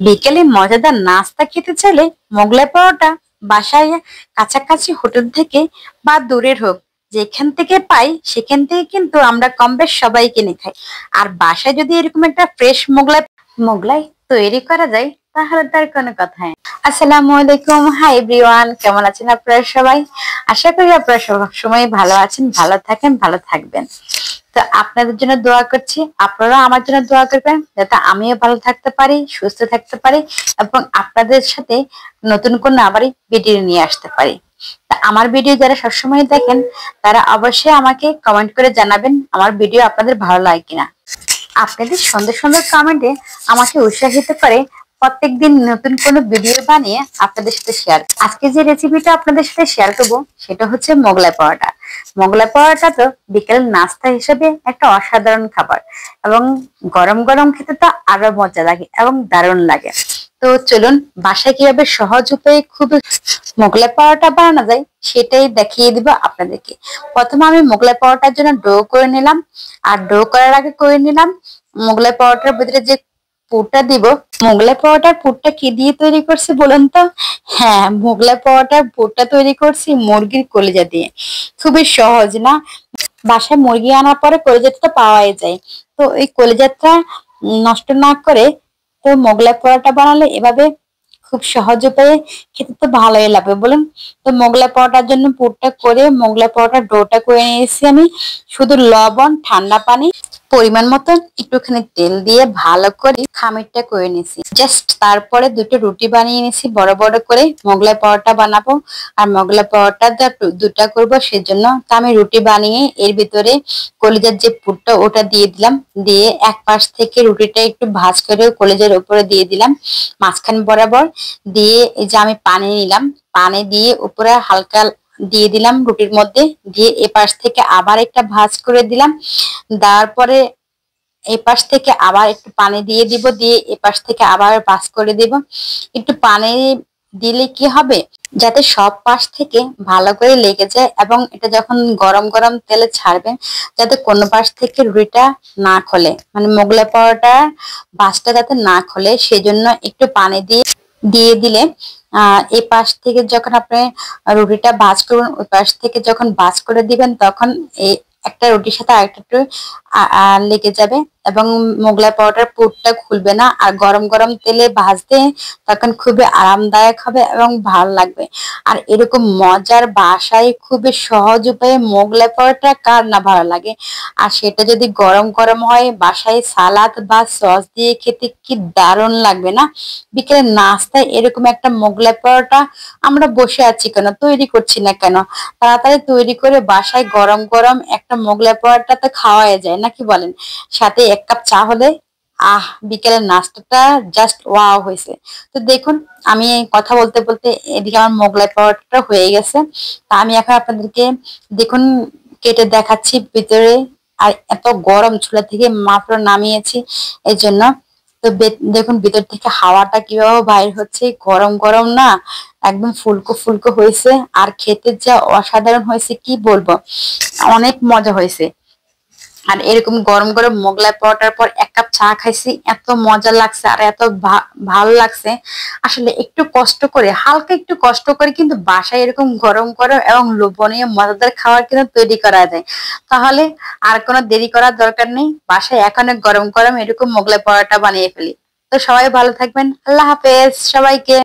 বিকেলে মজাদার নাস্তা খেতে চাইলে মোগলাই পরোটা বাসায় কাছাকাছি হোটেল থেকে বা দূরের হোক যেখান থেকে পাই সেখান থেকে কিন্তু আমরা কম বেশ সবাই কিনে খাই। আর বাসায় যদি এরকম একটা ফ্রেশ মোগলাই মোগলাই তৈরি করা যায় তাহলে তার কোনো কথাই না। আসসালামু আলাইকুম, হাই এভরিওয়ান, কেমন আছেন আপনারা সবাই? আশা করি আপনারা সব সময় ভালো আছেন, ভালো থাকেন, ভালো থাকবেন। তো আপনাদের জন্য দোয়া করছি, আপনারা আমার জন্য দোয়া করবেন যাতে আমিও ভালো থাকতে পারি, সুস্থ থাকতে পারি এবং আপনাদের সাথে নতুন কোনো আবার ভিডিও নিয়ে আসতে পারি। তা আমার ভিডিও যারা সবসময় দেখেন তারা অবশ্যই আমাকে কমেন্ট করে জানাবেন আমার ভিডিও আপনাদের ভালো লাগে কিনা। আপনাদের সুন্দর সুন্দর কমেন্টে আমাকে উৎসাহিত করে প্রত্যেকদিন নতুন কোনো ভিডিও বানিয়ে আপনাদের সাথে শেয়ার। আজকে যে রেসিপিটা আপনাদের সাথে শেয়ার করব সেটা হচ্ছে মোগলাই পরোটা। মোগলাই পরোটা তো বিকেলের নাস্তা হিসেবে একটা অসাধারণ খাবার এবং গরম গরম খেতে তো আরো মজা লাগে এবং দারুণ লাগে। তো চলুন বাসায় কিভাবে সহজ উপায়ে খুব মোগলাই পরোটা বানানো যায় সেটাই দেখিয়ে দিব আপনাদেরকে। প্রথমে আমি মোগলাই পরোটার জন্য ডো করে নিলাম, আর ডো করার আগে করে নিলাম মোগলাই পরোটার ভিতরে যে পুরটা দিব। মোগলাই পরোটার পুরটা কি দিয়ে তৈরি করছি বলুন তো? হ্যাঁ, মোগলাই পরোটার পুরটা তৈরি করছি মুরগির কলিজা দিয়ে। খুবই সহজ না? বাসায় মুরগি আনার পরে কলিজাটা তো পাওয়াই যায়। তো এই কলিজাটা নষ্ট না করে তো মোগলাই পরোটা বানালে এভাবে খুব সহজ উপায়ে খেতে তো ভালোই লাগবে বলুন। তো মোগলাই পরোটার জন্য পুরটা করে মোগলাই পরোটার ডোটা করে নিয়েছি আমি। শুধু লবণ, ঠান্ডা পানি, পরিমাণ মতন একটুখানি তেল দিয়ে ভালো করে খামিরটা করে নিয়েছি। জাস্ট তারপরে দুটো রুটি বানিয়ে নিয়েছি বড় বড় করে। মোগলাই পরোটা বানাবো আর মোগলাই পরোটা দুটা করবো সেজন্য তো আমি রুটি বানিয়ে এর ভিতরে কলিজার যে পুরটা ওটা দিয়ে দিলাম। দিয়ে এক পাশ থেকে রুটিটা একটু ভাঁজ করে কলিজার উপরে দিয়ে দিলাম মাঝখান বরাবর। দিয়ে এই যে আমি পানি নিলাম, পানি দিয়ে উপরে হালকা দিয়ে দিলাম রুটির মধ্যে। দিয়ে এপাশ থেকে আবার একটা ভাঁজ করে দিলাম। দেওয়ার পরে এপাশ থেকে আবার একটু পানি দিয়ে দিব, দিয়ে এপাশ থেকে আবার ভাঁজ করে দিব। একটু পানি দিলে কি হবে, যাতে সব পাশ থেকে ভালো করে লেগে যায় এবং এটা যখন গরম গরম তেলে ছাড়বেন যাতে কোনো পাশ থেকে রুটিটা না খোলে, মানে মোগলাই পরোটা ভাঁজটা যাতে না খোলে সেজন্য একটু পানি দিয়ে দিয়ে দিলে এই পাশ থেকে যখন আপনি রুটিটা ভাঁজ করবেন ওই পাশ থেকে যখন ভাঁজ করে দিবেন তখন এই একটা রুটির সাথে আরেকটা একটু লেগে যাবে এবং মোগলাই পরোটার পুরটা খুলবে না। আর গরম গরম তেলে ভাজতে তখন খুবই আরামদায়ক হবে এবং ভালো লাগবে। আর এরকম মজার বাসায় খুবই সহজ উপায়ে মোগলাই পরোটা কার না ভালো লাগে? আর সেটা যদি গরম গরম হয় বাসায় সালাদ বা সস দিয়ে খেতে কি দারুণ লাগবে না? বিকেলের নাস্তায় এরকম একটা মোগলাই পরোটা আমরা বসে আছি কেন, তৈরি করছি না কেন? তাড়াতাড়ি তৈরি করে বাসায় গরম গরম একটা মোগলাই পরোটা তো খাওয়াই যায়, নাকি বলেন? সাথে এক কাপ চা হলে বিকেলের নাস্তাটা জাস্ট ওয়াও হয়েছে। তো দেখুন আমি কথা বলতে বলতে এদিকে আমার মোগলাই পরোটাটা হয়ে গেছে। তা আমি এখন আপনাদেরকে দেখুন কেটে দেখাচ্ছি ভিতরে। আর এত গরম চুলা থেকে মাত্র নামিয়েছি এই জন্য। তো দেখুন ভিতর থেকে হাওয়াটা কিভাবে বাইর হচ্ছে, গরম গরম না, একদম ফুলকো ফুলকো হয়েছে। আর খেতে যা অসাধারণ হয়েছে কি বলবো, অনেক মজা হয়েছে। আর এরকম গরম গরম মোগলাই পরোটার পর এক কাপ চা খাইছি, এত মজা লাগছে আর এত ভালো লাগছে। আসলে একটু কষ্ট করে, হালকা একটু কষ্ট করে কিন্তু বাসায় এরকম গরম গরম এবং লোভনীয় মজাদার খাবার কিন্তু তৈরি করা যায়। তাহলে আর কোনো দেরি করার দরকার নেই, বাসায় এখন গরম গরম এরকম মোগলাই পরোটা বানিয়ে ফেলি। তো সবাই ভালো থাকবেন, আল্লাহ হাফেজ সবাইকে।